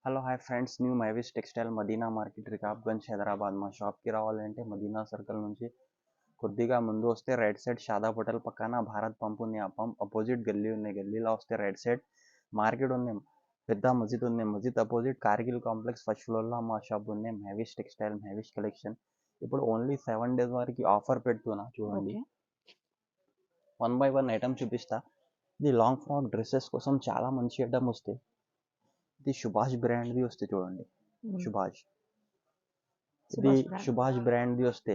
Hello hi friends, new మైవిస్ textile Madina market Rikabganj Hyderabad. మా షాప్కి రావాలంటే మదీనా సర్కిల్ నుంచి కొద్దిగా ముందు వస్తే రైట్ సైడ్ షాదా హోటల్ పక్కన భారత్ పంప్ ఉంది. ఆ పంప్ అపోజిట్ గల్లీ ఉంది. గల్లీలో వస్తే రైట్ సైడ్ మార్కెట్ ఉంది. పెద్ద మస్జిద్ ఉంది. మస్జిద్ అపోజిట్ కార్గిల్ కాంప్లెక్స్ ఫస్ట్ ఫ్లోర్లో మా షాప్ ఉంది. మైవిస్ టెక్స్టైల్, మైవిస్ కలెక్షన్. ఇప్పుడు ఓన్లీ 7 days వరకు ఆఫర్ పెడుతున్నా చూడండి. 1 by 1 ఐటమ్ చూపిస్తా. ఇది లాంగ్ ఫ్రాక్ డ్రెస్సెస్ కోసం చాలా మంచి ఐటమ్ వస్తాయి. ఇది సుభాష్ బ్రాండ్ది వస్తే చూడండి. సుభాష్ ఇది సుభాష్ బ్రాండ్ది వస్తే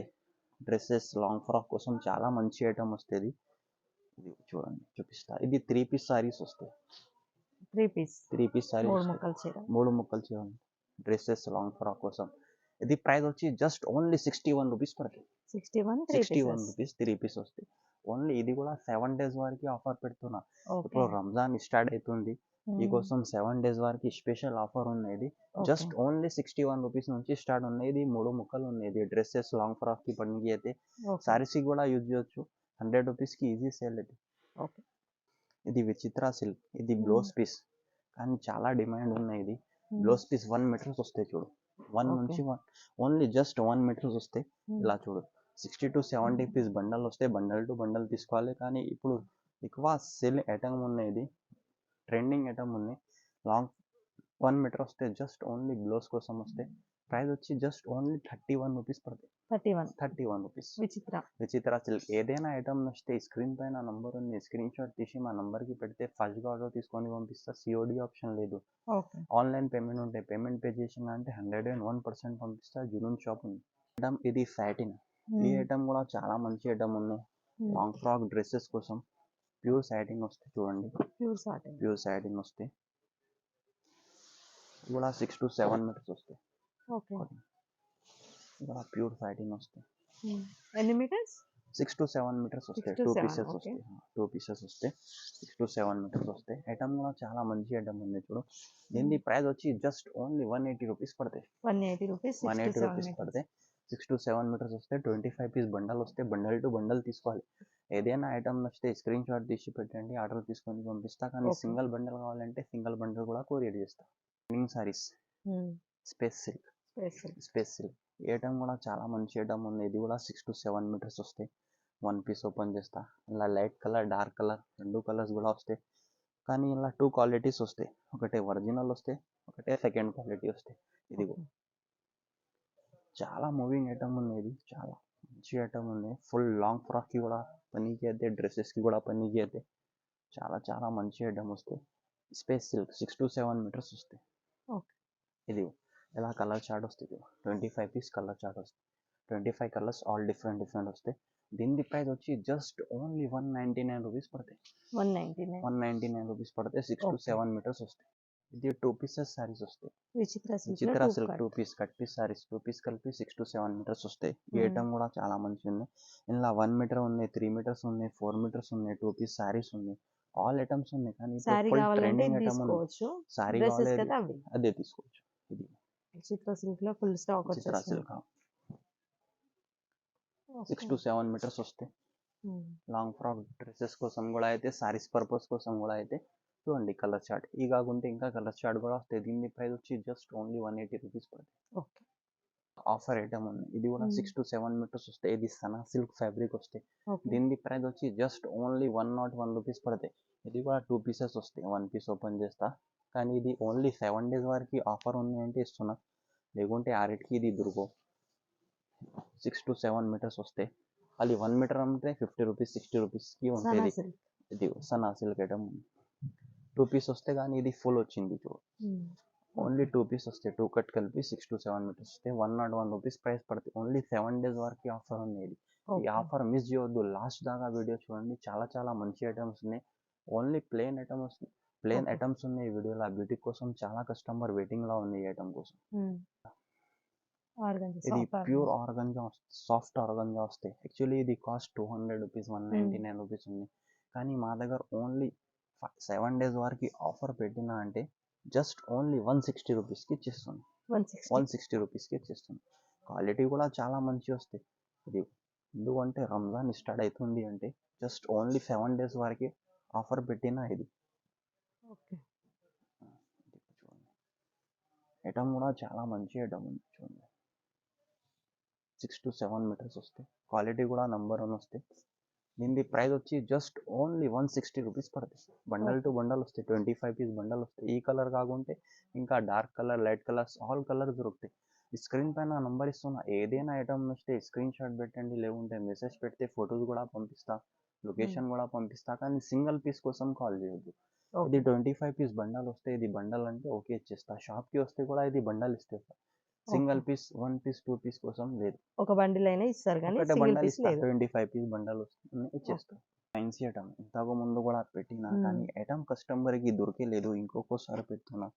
డ్రెస్సెస్ లాంగ్ ఫ్రాక్ కోసం చాలా మంచి ఐటమ్ వస్తుంది. ఇది చూడండి చూపిస్తా. ఇది 3 piece సారీస్ వస్తాయి. 3 piece సారీస్ 3 ముక్కలు చూడండి. డ్రెస్సెస్ లాంగ్ ఫ్రాక్ కోసం ఇది ప్రైస్ వచ్చి జస్ట్ ఓన్లీ 61 రూపీస్ పడుతుంది. 61 రూపీస్ 3 piece వస్తాయి. ఓన్లీ ఇది కూడా 7 days వరకు ఆఫర్ పెడుతున్నా. ఇప్పుడు రంజాన్ స్టార్ట్ అవుతుంది. మీకోసం 7 days వరకు స్పెషల్ ఆఫర్ ఉన్నది. జస్ట్ ఓన్లీ 61 రూపీస్ నుంచి స్టార్ట్ ఉన్నది. 3 ముక్కలు ఉన్నది. డ్రెస్సెస్ లాంగ్ ఫ్రాక్ కి పనికి అయితే సారీస్ కి కూడా యూజ్ చేయొచ్చు. 100 రూపీస్కి ఈజీ సేల్ ఇది. ఇది విచిత్ర సిల్క్. ఇది బ్లౌజ్ పీస్ కానీ చాలా డిమాండ్ ఉన్నాయి. ఇది బ్లౌజ్ పీస్ 1 మీటర్స్ వస్తాయి చూడు. 1 నుంచి 1 ఓన్లీ జస్ట్ 1 మీటర్స్ వస్తాయి. ఇలా చూడు 60 to 70 పీస్ బండల్ వస్తాయి. బండల్ టు బండల్ తీసుకోవాలి. కానీ ఇప్పుడు ఎక్కువ సేల్ ఐటమ్ ఉన్నాయి. ఇది ట్రెండింగ్ ఐటమ్ ఉంది. లాంగ్ 1 మీటర్ వస్తే జస్ట్ ఓన్లీ బ్లౌజ్ కోసం వస్తే ప్రైస్ వచ్చి జస్ట్ ఓన్లీ 31 రూపీస్ పడుతుంది. 31 రూపీస్. విచిత్ర సిల్క్. ఏదైనా ఐటమ్ నచ్చితే స్క్రీన్ పైన నంబర్ ఉంది. స్క్రీన్ షాట్ తీసి మా నంబర్కి పెడితే ఫస్ట్గా ఆర్డర్ తీసుకొని పంపిస్తా. సిఓడి ఆప్షన్ లేదు. ఆన్లైన్ పేమెంట్ ఉంటే పేమెంట్ పే చేసిన అంటే 101% పంపిస్తా. జునూన్ షాప్ ఉంది. ఐటమ్ ఇది సాటిన్. ఈ ఐటమ్ కూడా చాలా మంచి ఐటమ్ ఉన్నాయి. లాంగ్ ఫ్రాక్ డ్రెస్సెస్ కోసం ప్యూర్ సాటిన్ వస్తే చూడండి. ప్యూర్ సాటిన్ వస్తే కూడా 6 to 7 మీటర్స్ వస్తాయి. కూడా ప్యూర్ సాటిన్ వస్తాయి. ఎన్ని మీటర్స్? 6 to 7 మీటర్స్ వస్తాయి. 2 pieces వస్తాయి. 2 pieces వస్తాయి. 6 to 7 మీటర్స్ వస్తాయి. ఐటమ్ కూడా చాలా మంచి ఐటమ్ ఉంది చూడు. దీని ప్రైస్ వచ్చి జస్ట్ ఓన్లీ 180 రూపీస్ పడతాయి. 180 రూపీస్ పడతాయి. 6 to 7 మీటర్స్ వస్తే 25 piece బండల్ వస్తే బండల్ టు బండల్ తీసుకోవాలి. ఏదైనా ఐటమ్ నచ్చితే స్క్రీన్ షాట్ తీసి పెట్టండి. ఆర్డర్ తీసుకొని పంపిస్తా. కానీ సింగిల్ బండల్ కావాలంటే సింగిల్ బండల్ కూడా కొరియర్ చేస్తా. రన్నింగ్ సారీస్ స్పేస్ సిల్క్ ఈ ఐటమ్ కూడా చాలా మంచి ఐటమ్ ఉంది. ఇది కూడా 6 to 7 మీటర్స్ వస్తాయి. 1 piece ఓపెన్ చేస్తా. ఇలా light colour dark colour 2 colours కూడా వస్తాయి. కానీ ఇలా 2 క్వాలిటీస్ వస్తాయి. ఒకటే ఒరిజినల్ వస్తాయి, ఒకటే సెకండ్ క్వాలిటీ వస్తాయి. ఇది చాలా మూవింగ్ ఐటమ్ ఉంది. ఇది చాలా మంచి ఐటమ్ ఉంది. ఫుల్ లాంగ్ ఫ్రాక్కి కూడా పనికి అయితే, డ్రెస్సెస్కి కూడా పనికి అయితే చాలా మంచి ఐటమ్ వస్తాయి. స్పేస్ సిల్క్ 6 to 7 మీటర్స్ వస్తాయి. ఇది ఇలా కలర్ చార్ట్ వస్తుంది. 25 piece కలర్ చార్ట్ వస్తుంది. 25 కలర్స్ ఆల్ డిఫరెంట్ వస్తాయి. దీని ప్రైస్ వచ్చి జస్ట్ ఓన్లీ 199 రూపీస్ పడతాయి. 199 రూపీస్ పడితే 6 to 7 మీటర్స్ వస్తాయి. ఇది 2 pieces సారీస్ వస్తాయి. Vichitra silk 2 piece cut piece saris 2 piece కలిపి 6 to 7 మీటర్స్ వస్తాయి. ఈ ఐటమ్ కూడా చాలా మంచిగా ఉంది. ఇలా 1 మీటర్ ఉంది, 3 meters ఉంది, 4 meters ఉంది, 2 piece సారీస్ ఉంది. ఆల్ ఐటమ్స్ ఉన్నాయి. కానీ ఫుల్ ట్రెండింగ్ ఐటమ్ ఉంది. సారీ కావాలి అదే తీసుకోవచ్చు. ఇది విచిత్ర సిల్క్ లో ఫుల్ స్టాక్ విచిత్ర సిల్క్ 6 to 7 మీటర్స్ వస్తాయి. లాంగ్ ఫ్రాక్ డ్రెస్సెస్ కోసం కూడా అయితే, సారీస్ పర్పస్ కోసం కూడా అయితే చూడండి. కలర్ చార్ట్ ఈ కాకుంటే ఇంకా కలర్ చార్ట్ కూడా వస్తాయి. దీని ప్రైస్ వచ్చి జస్ట్ ఓన్లీ 180 రూపీస్ పడుతుంది. ఆఫర్ ఐటమ్ ఉంది. ఇది కూడా 6 to 7 మీటర్స్ వస్తాయి. ఇది సనా సిల్క్ ఫ్యాబ్రిక్ వస్తాయి. దీని ప్రైస్ వచ్చి జస్ట్ ఓన్లీ 101 రూపీస్ పడతాయి. ఇది కూడా 2 pieces వస్తాయి. 1 piece ఓపెన్ చేస్తా. కానీ ఇది ఓన్లీ 7 days వరకు ఆఫర్ ఉంది అంటే ఇస్తున్నా. లేకుంటే ఆ రేట్కి ఇది దొరకవు. 6 to 7 మీటర్స్ వస్తాయి. అది 1 మీటర్ అంటే 50 రూపీస్ 60 రూపీస్కి ఉంటుంది. ఇది సనా సిల్క్ ఐటమ్ 2 piece వస్తే కానీ ఇది ఫుల్ వచ్చింది చూడు. ఓన్లీ 2 piece వస్తాయి. 2 కట్ కలిపి 6 to 7 మీటర్స్ వస్తాయి. 101 రూపీస్ ప్రైస్ పడుతుంది. ఓన్లీ 7 days వరకు ఆఫర్ ఉంది. ఇది ఈ ఆఫర్ మిస్ చేయొద్దు. లాస్ట్ దాకా వీడియో చూడండి. చాలా మంచి ఐటమ్స్ ఉన్నాయి. ఓన్లీ ప్లెయిన్ ఐటమ్స్ ఉన్నాయి ఈ వీడియోలో. ఆ బ్యూటీ కోసం చాలా కస్టమర్ వెయిటింగ్ లా ఉంది ఈ ఐటమ్ కోసం. ఇది ప్యూర్ ఆర్గంజా సాఫ్ట్ ఆర్గంజా వస్తాయి. యాక్చువల్లీ ఇది కాస్ట్ 200 రూపీస్ 199 రూపీస్ ఉంది. కానీ మా దగ్గర ఓన్లీ 7 days వరకు ఆఫర్ పెట్టినా అంటే జస్ట్ ఓన్లీ 160 రూపీస్కి ఇచ్చేస్తుంది. 160 రూపీస్కి ఇచ్చేస్తుంది. క్వాలిటీ కూడా చాలా మంచి వస్తాయి. ఇది ఎందుకంటే రంజాన్ స్టార్ట్ అవుతుంది అంటే జస్ట్ ఓన్లీ 7 days వరకు ఆఫర్ పెట్టినా ఇది. ఐటమ్ కూడా చాలా మంచి ఐటమ్ ఉంది చూడండి. 6 to 7 మీటర్స్ వస్తాయి. క్వాలిటీ కూడా నంబర్ 1 వస్తాయి. దీని ప్రైస్ వచ్చి జస్ట్ ఓన్లీ 160 రూపీస్ పడుతుంది. బండల్ టు బండల్ వస్తాయి. 25 పీస్ బండల్ వస్తాయి. ఈ కలర్ కాకుంటే ఇంకా dark colour, light colours, all colours దొరుకుతాయి. ఈ స్క్రీన్ పైన నంబర్ ఇస్తున్నా. ఏదైనా ఐటమ్ వస్తే స్క్రీన్ షాట్ పెట్టండి, లేకుంటే మెసేజ్ పెడితే ఫొటోస్ కూడా పంపిస్తా, లొకేషన్ కూడా పంపిస్తా. కానీ సింగిల్ పీస్ కోసం కాల్ చేయొద్దు. ఇది 25 పీస్ బండల్ వస్తే, ఇది బండల్ అంటే ఓకే ఇచ్చేస్తా. షాప్కి వస్తే కూడా ఇది బండల్ ఇస్తేస్తా. సింగిల్ పీస్, 1 పీస్, 2 పీస్ కోసం లేదు. ఒక బండిల్ అయినా ఇస్తారు కానీ ఒకటే సింగిల్ బండల్ పీస్ ఇస్తా. లేదు. 25 పీస్ బండల్ వస్తుంది ఇచ్చేస్తా. ఫ్యాన్సీ ఐటమ్ ఇంతకు ముందు కూడా పెట్టినా కానీ ఐటమ్ కస్టమర్కి దొరికేలేదు. ఇంకొకసారి పెడుతున్నా.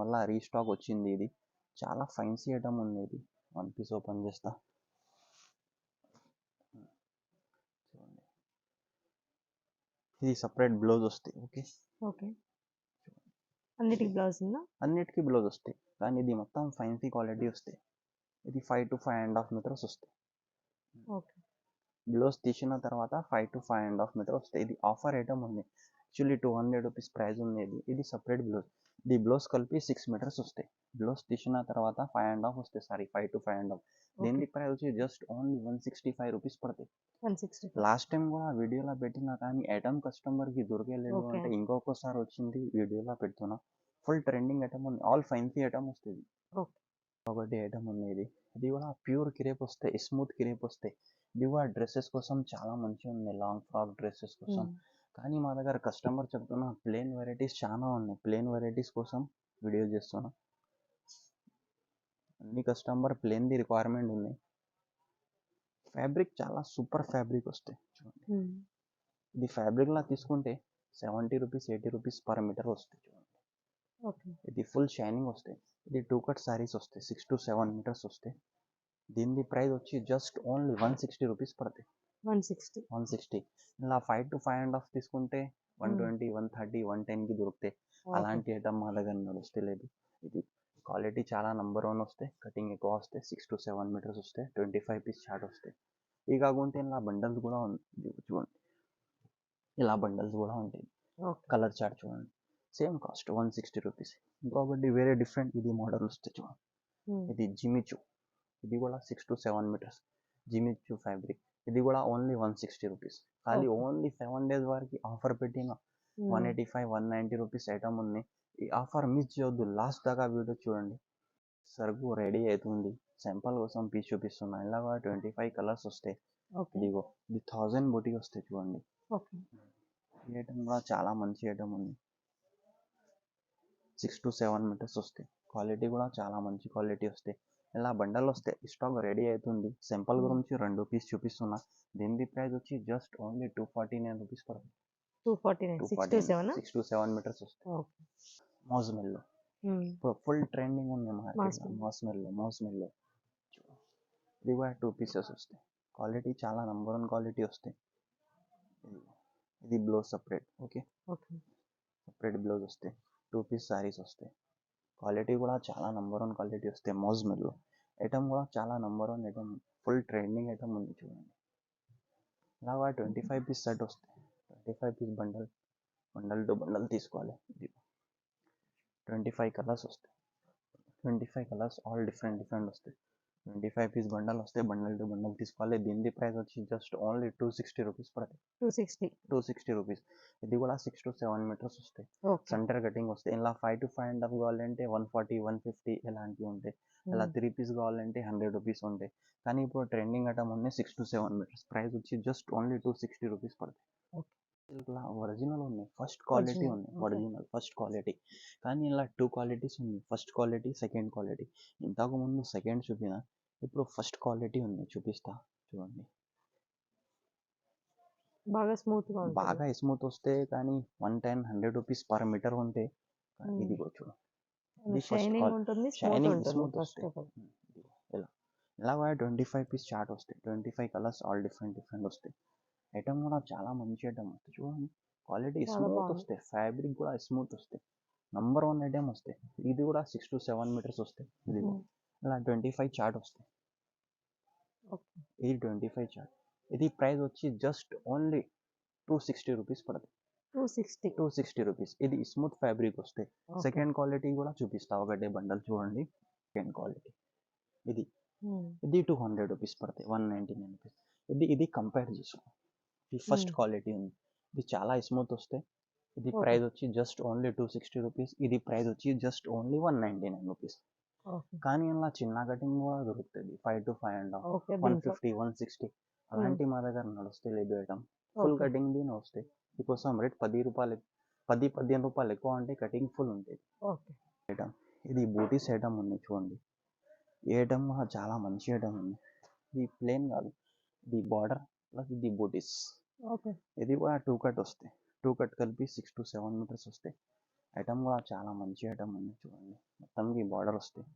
మళ్ళీ రీస్టాక్ వచ్చింది. ఇది చాలా ఫ్యాన్సీ ఐటమ్ ఉంది. ఇది 1 పీస్ ఓపెన్ చేస్తా చూడండి. ఇది సపరేట్ బ్లౌజ్ వస్తాయి. Okay, okay. అన్నిటికి బ్లౌజ్ ఉందా? అన్నిటికీ బ్లౌజ్ వస్తాయి. కానీ ఇది మొత్తం ఫ్యాన్సీ క్వాలిటీ వస్తాయి. ఇది 5 to 5.5 మీటర్స్ వస్తాయి. ఓకే. బ్లౌజ్ తీసిన తర్వాత 5 to 5.5 మీటర్ వస్తాయి. ఇది ఆఫర్ ఐటమ్ ఉంది. యాక్చువల్లీ 200 రూపీస్ ప్రైస్ ఉంది. ఇది సపరేట్ బ్లౌజ్. ఇది బ్లౌజ్ కలిపి 6 మీటర్స్ వస్తాయి. బ్లౌజ్ తీసిన తర్వాత 5.5 వస్తాయి. Sorry, 5 to 5.5. దీని ప్రైస్ వచ్చి జస్ట్ ఓన్లీ 165 రూపీస్ పడతాయి. 160. లాస్ట్ టైం కూడా వీడియోలో పెట్టినా కానీ ఐటమ్ కస్టమర్కి దొరికేలేదు. అంటే ఇంకొకసారి వచ్చింది, వీడియోలో పెడుతున్నా. ఫుల్ ట్రెండింగ్ ఐటమ్ ఉంది. ఆల్ ఫ్యాన్సీ ఐటమ్ వస్తుంది. ఒకటి ఐటమ్ ఉంది. ఇది కూడా ప్యూర్ క్రేప్ వస్తాయి, స్మూత్ క్రేప్ వస్తాయి. ఇది కూడా డ్రెస్సెస్ కోసం చాలా మంచిగా ఉంది. లాంగ్ ఫ్రాక్ డ్రెస్సెస్ కోసం. కానీ మా దగ్గర కస్టమర్ చెప్తున్నా ప్లేన్ వెరైటీస్ చాలా ఉన్నాయి. ప్లేన్ వెరైటీస్ కోసం వీడియో చేస్తున్నా. అన్ని కస్టమర్ ప్లేన్ది రిక్వైర్మెంట్ ఉంది. ఫ్యాబ్రిక్ చాలా సూపర్ ఫ్యాబ్రిక్ వస్తాయి చూడండి. ఇది ఫ్యాబ్రిక్లా తీసుకుంటే 70 రూపీస్, 80 రూపీస్ పర్ మీటర్ వస్తాయి చూడండి. ఇది ఫుల్ షైనింగ్ వస్తాయి. ఇది 2 కట్ శారీస్ వస్తాయి. 6 to 7 మీటర్స్ వస్తాయి. దీని ప్రైస్ వచ్చి జస్ట్ ఓన్లీ 160 రూపీస్ పడతాయి. 160. ఇలా 5 to 5.5 తీసుకుంటే 120, 130, 110కి దొరుకుతాయి. అలాంటి ఐటమ్ మా దగ్గర నడుస్తలేదు. ఇది క్వాలిటీ చాలా నంబర్ 1 వస్తాయి. కటింగ్ ఎక్కువ వస్తాయి. 6 to 7 మీటర్స్ వస్తాయి. 25 పీస్ చార్ట్ వస్తాయి. ఇవి కాకుంటే ఇలా బండల్స్ కూడా ఉంది చూడండి. ఇలా బండల్స్ కూడా ఉంటాయి. కలర్ చార్ట్ చూడండి. Same cost 160 rupees. ఇంకొకటి వేరే డిఫరెంట్ ఇది మోడల్ వస్తాయి చూడండి. ఇది జిమిచూ. ఇది కూడా 6 to 7 మీటర్స్. Jimmy Choo fabric. ఇది కూడా ఓన్లీ 160 రూపీస్. ఖాళీ ఓన్లీ 7 days వరకు ఆఫర్ పెట్టిన 185, 190 రూపీస్ ఐటమ్ ఉంది. ఈ ఆఫర్ మిస్ చేయొద్దు. లాస్ట్ దాకా వీడియో చూడండి. సరుకు రెడీ అవుతుంది. శాంపుల్ కోసం పీస్ చూపిస్తున్నా. ఇలా కూడా 25 కలర్స్ వస్తాయి. ఇదిగో ఇది 1000 బూటీ వస్తాయి చూడండి. ఈ ఐటమ్ కూడా చాలా మంచి ఐటమ్ ఉంది. 6 to 7 మీటర్స్ వస్తాయి. క్వాలిటీ కూడా చాలా మంచి క్వాలిటీ వస్తాయి. ఇలా బండల్ వస్తాయి. స్టాక్ రెడీ అవుతుంది. సింపుల్ గురించి 2 పీస్ చూపిస్తున్నా. దీని ప్రైస్ వచ్చి జస్ట్ ఓన్లీ 249 రూపీస్ పడుతుంది. 6 to 7 మీటర్స్ వస్తాయి. మోజ్మెల్లో ఇప్పుడు ఫుల్ ట్రెండింగ్ ఉంది మార్కెట్లో. మోజ్మెల్లో ఇది కూడా 2 పీసెస్ వస్తాయి. క్వాలిటీ చాలా నంబర్ 1 క్వాలిటీ వస్తాయి. ఇది blouse separate. Okay, separate blouse వస్తాయి. 2 పీస్ శారీస్ వస్తాయి. క్వాలిటీ కూడా చాలా నంబర్ 1 క్వాలిటీ వస్తాయి. మోజ్మెల్లో ఐటమ్ కూడా చాలా number 1 item. Full trending item ఉంది చూడండి. ఇలా 25 పీస్ సెట్ వస్తాయి. 25 పీస్ బండల్ టు బండల్ తీసుకోవాలి. ఇది 25 కలర్స్ వస్తాయి. 25 కలర్స్ ఆల్ డిఫరెంట్ వస్తాయి. 25 పీస్ బండల్ వస్తాయి. బండల్ టు బండల్ తీసుకోవాలి. దీని ప్రైస్ వచ్చి జస్ట్ ఓన్లీ 260 రూపీస్ పడతాయి. 260 రూపీస్. ఇది కూడా 6 to 7 మీటర్స్ వస్తాయి. సెంటర్ కటింగ్ వస్తాయి. ఇలా 5 to 5.5 కావాలంటే 140, 150 ఇలాంటివి ఉంటాయి. ఇలా 3 పీస్ కావాలంటే 100 రూపీస్ ఉంటాయి. కానీ ఇప్పుడు ట్రెండింగ్ ఐటమ్ ఉంది 6 to 7 మీటర్స్. ప్రైస్ వచ్చి జస్ట్ ఓన్లీ 260 రూపీస్ పడతాయి. ఇలా ఒరిజినల్ ఉన్నాయి. ఫస్ట్ క్వాలిటీ ఉంది. Original first quality. కానీ ఇలా 2 క్వాలిటీస్ ఉంది. First quality, second quality. ఇంతకు ముందు సెకండ్ చూపిన, ఇప్పుడు ఫస్ట్ క్వాలిటీ ఉంది. చూపిస్తా చూడండి. బాగా స్మూత్ వస్తే కానీ 110, 100 రూపీస్ పర్ మీటర్ ఉంటే ఇది చూడండి. ఇది షైనింగ్ స్మూత్ వస్తాయి. ఇలా 25 పీస్ చార్ట్ వస్తాయి. 25 కలర్స్ ఆల్ డిఫరెంట్ వస్తాయి. ఐటమ్ కూడా చాలా మంచి ఐటమ్ వస్తాయి చూడండి. క్వాలిటీ స్మూత్ వస్తాయి. ఫ్యాబ్రిక్ కూడా స్మూత్ వస్తాయి. నంబర్ 1 ఐటమ్ వస్తాయి. ఇది కూడా 6 to 7 మీటర్స్ వస్తాయి. ఇది ఇలా 25 చార్ట్ వస్తాయి. ఇది 25 చార్ట్. ఇది ప్రైస్ వచ్చి జస్ట్ ఓన్లీ 260 రూపీస్ పడుతుంది. 260. 260 రూపీస్. ఇది స్మూత్ ఫ్యాబ్రిక్ వస్తాయి. ఓకే. సెకండ్ క్వాలిటీ కూడా చూపిస్తా, ఒకటే బండల్ చూడండి. సెకండ్ క్వాలిటీ ఇది ఇది 200 రూపీస్ పడతాయి, 199 రూపీస్. ఇది కంపేర్ చేసుకో. ఈ ఫస్ట్ క్వాలిటీ ఉంది, ఇది చాలా స్మూత్ వస్తాయి. ఇది ఓకే. ప్రైస్ వచ్చి జస్ట్ ఓన్లీ 260 రూపీస్. ఇది ప్రైస్ వచ్చి జస్ట్ ఓన్లీ 199 రూపీస్. ఓకే. కానీ ఇలా చిన్న కటింగ్ కూడా దొరుకుతుంది, 5 to 5.5, ఓకే. దీంట్లో 150, 160. అలాంటి మా దగ్గర నడుస్తాయి లేదు ఐటమ్. Full okay. కటింగ్ దీని వస్తాయి. మీకోసం రేట్ 10 రూపాయలు, 10-15 రూపాయలు ఎక్కువ అంటే కటింగ్ ఫుల్ ఉంటుంది ఓకే. ఐటమ్. ఇది బూటీస్ ఐటమ్ ఉంది చూడండి. ఈ ఐటమ్ కూడా చాలా మంచి ఐటమ్ ఉంది. ఇది ప్లేన్ కాదు, ఇది బార్డర్ ప్లస్ ఇది బూటీస్. ఓకే. ఇది కూడా 2 కట్ వస్తాయి. 2 కట్ కలిపి 6 to 7 మీటర్స్ వస్తాయి. ఐటమ్ కూడా చాలా మంచి ఐటమ్ ఉంది చూడండి. మొత్తంకి బార్డర్ వస్తాయి.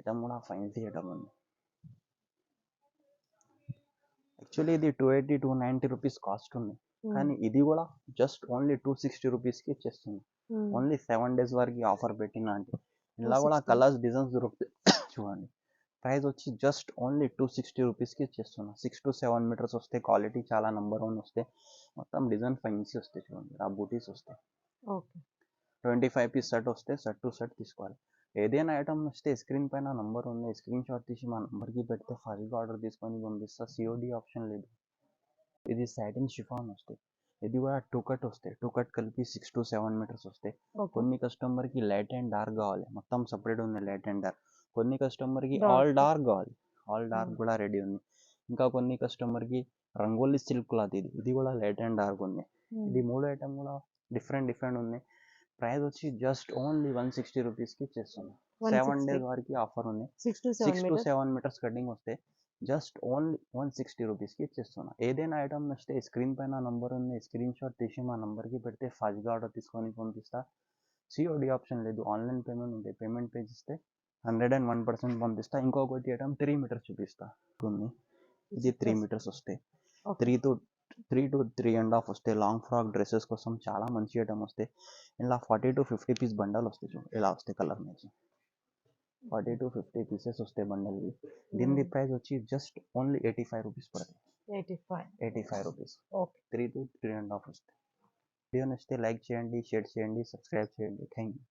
ఐటమ్ కూడా ఫైన్సీ ఐటమ్ ఉంది. యాక్చువల్లీ ఇది 280, 290 రూపీస్ కాస్ట్ ఉంది. కానీ ఇది కూడా జస్ట్ ఓన్లీ 260 రూపీస్కి ఇచ్చేస్తుంది. ఓన్లీ 7 days వరకు ఆఫర్ పెట్టిన అంటే. ఇలా కూడా 260. కలర్స్ డిజైన్స్ దొరుకుతాయి చూడండి. ప్రైస్ వచ్చి జస్ట్ ఓన్లీ 260 రూపీస్కి ఇచ్చేస్తున్నా. 6 to 7 మీటర్స్ వస్తాయి. క్వాలిటీ చాలా నెంబర్ 1 వస్తాయి. మొత్తం డిజైన్ ఫైన్సీ వస్తాయి చూడండి. ఆ బూటీస్ వస్తాయి. ఓకే. 25 పీస్ సెట్ వస్తే సెట్ టు సెట్ తీసుకోవాలి. ఏదైనా ఐటమ్ వస్తే స్క్రీన్ పైన నంబర్ ఉంది, స్క్రీన్ షాట్ తీసి మా నంబర్కి పెడితే ఫాస్ట్గా ఆర్డర్ తీసుకొని పంపిస్తా. సిఓడి ఆప్షన్ లేదు. ఇది సాటిన్ షిఫాన్ వస్తాయి. ఇది కూడా 2 కట్ వస్తాయి. 2 కట్ కలిపి 6 to 7 మీటర్స్ వస్తాయి. ఓకే. కొన్ని కస్టమర్కి లైట్ అండ్ డార్క్ కావాలి, మొత్తం సపరేట్ ఉంది లైట్ అండ్ డార్క్. కొన్ని కస్టమర్కి Dark. ఆల్ డార్క్ కావాలి, ఆల్ డార్క్ కూడా రెడీ ఉంది. ఇంకా కొన్ని కస్టమర్కి రంగోలీ సిల్క్ క్లాత్, ఇది కూడా లైట్ అండ్ డార్క్ ఉంది. ఇది 3 ఐటమ్ కూడా డిఫరెంట్ ఉంది. ప్రైస్ వచ్చి జస్ట్ ఓన్లీ 160 రూపీస్కి ఇచ్చేస్తున్నాం. 7 160. days వరకు ఆఫర్ ఉంది. 6 to 7 6 to meters. 7 metres cutting వస్తే జస్ట్ ఓన్లీ 160 రూపీస్కి ఇచ్చేస్తున్నా. ఏదైనా ఐటమ్ వస్తే స్క్రీన్ పైన నంబర్ ఉంది, స్క్రీన్ షాట్ తీసి మా నంబర్కి పెడితే ఫాస్ట్గా ఆర్డర్ తీసుకొని పంపిస్తా. సిఓడి ఆప్షన్ లేదు, ఆన్లైన్ పేమెంట్ ఉంటాయి. పేమెంట్ పే చేస్తే 101% పంపిస్తా. ఇంకొకటి ఐటమ్ 3 మీటర్స్ చూపిస్తా ఉంది. ఇది 3 మీటర్స్ వస్తాయి. ఓకే. 3 to 3.5 వస్తాయి. లాంగ్ ఫ్రాక్ డ్రెస్సెస్ కోసం చాలా మంచి ఐటమ్ వస్తాయి. ఇలా 40 to 50 పీస్ బండల్ వస్తాయి చూడు, ఇలా వస్తాయి కలర్ మ్యాచింగ్. 40 to 50 పీసెస్ వస్తాయి బండల్. దీని ప్రైస్ వచ్చి జస్ట్ ఓన్లీ 85 రూపీస్ పడుతుంది. 85 రూపీస్. ఓకే. 3 to 3.5 వస్తాయి. వీడియో నచ్చితే లైక్ చేయండి, షేర్ చేయండి, సబ్స్క్రైబ్ చేయండి. Thank you.